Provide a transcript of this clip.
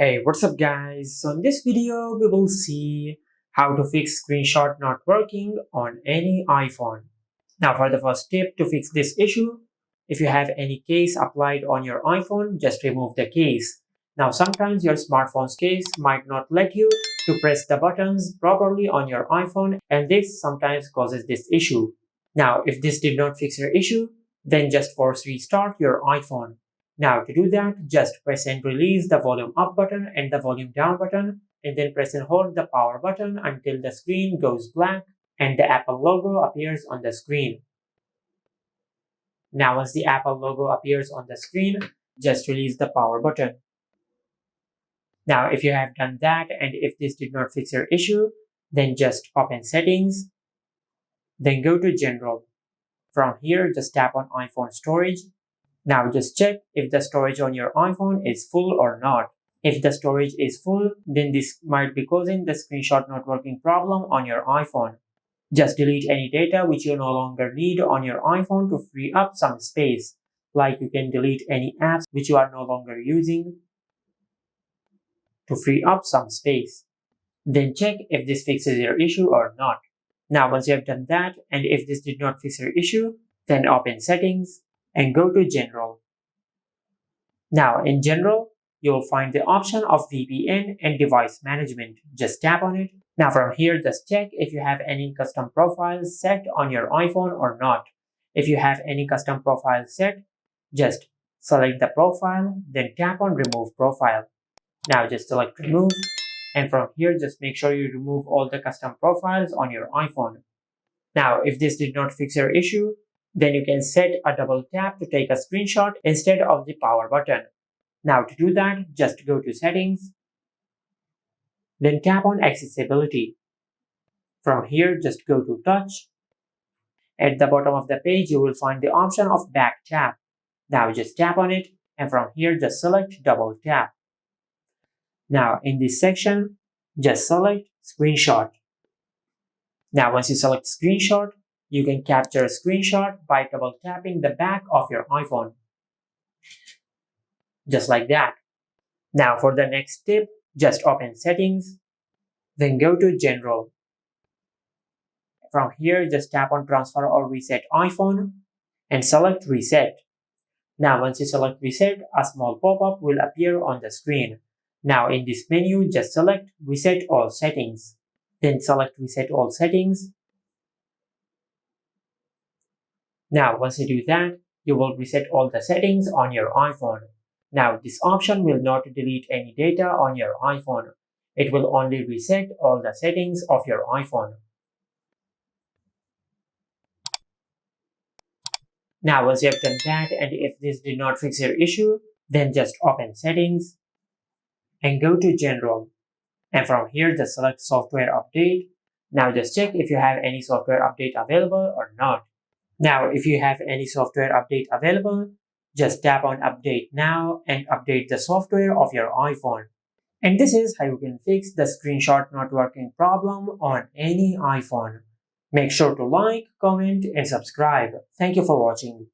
Hey, what's up guys? So in this video, we will see how to fix screenshot not working on any iPhone. Now for the first tip to fix this issue, if you have any case applied on your iPhone, just remove the case. Now sometimes your smartphone's case might not let you to press the buttons properly on your iPhone, and this sometimes causes this issue. Now if this did not fix your issue, then just force restart your iPhone. Now to do that, just press and release the volume up button and the volume down button, and then press and hold the power button until the screen goes black and the Apple logo appears on the screen. Now once the Apple logo appears on the screen, just release the power button. Now if you have done that and if this did not fix your issue, then just open settings, then go to general. From here, just tap on iPhone storage. Now just check if the storage on your iPhone is full or not. If the storage is full, then this might be causing the screenshot not working problem on your iPhone. Just delete any data which you no longer need on your iPhone to free up some space. Like you can delete any apps which you are no longer using to free up some space. Then check if this fixes your issue or not. Now once you have done that and if this did not fix your issue, then open settings and go to general. Now in general, you will find the option of VPN and device management. Just tap on it. Now from here, just check if you have any custom profiles set on your iPhone or not. If you have any custom profile set, just select the profile, then tap on remove profile. Now just select remove, and from here just make sure you remove all the custom profiles on your iPhone. Now if this did not fix your issue, then you can set a double tap to take a screenshot instead of the power button. Now to do that, just go to settings, then tap on accessibility. From here, just go to touch. At the bottom of the page, you will find the option of back tap. Now just tap on it, and from here, just select double tap. Now in this section, just select screenshot. Now once you select screenshot, you can capture a screenshot by double tapping the back of your iPhone. Just like that. Now for the next tip, just open settings, then go to general. From here, just tap on transfer or reset iPhone and select reset. Now once you select reset, a small pop-up will appear on the screen. Now in this menu, just select reset all settings. Then select reset all settings. Now once you do that, you will reset all the settings on your iPhone. Now this option will not delete any data on your iPhone. It will only reset all the settings of your iPhone. Now once you have done that and if this did not fix your issue, then just open settings and go to general. And from here just select software update. Now just check if you have any software update available or not. Now if you have any software update available, just tap on update now and update the software of your iPhone. And this is how you can fix the screenshot not working problem on any iPhone. Make sure to like, comment and subscribe. Thank you for watching.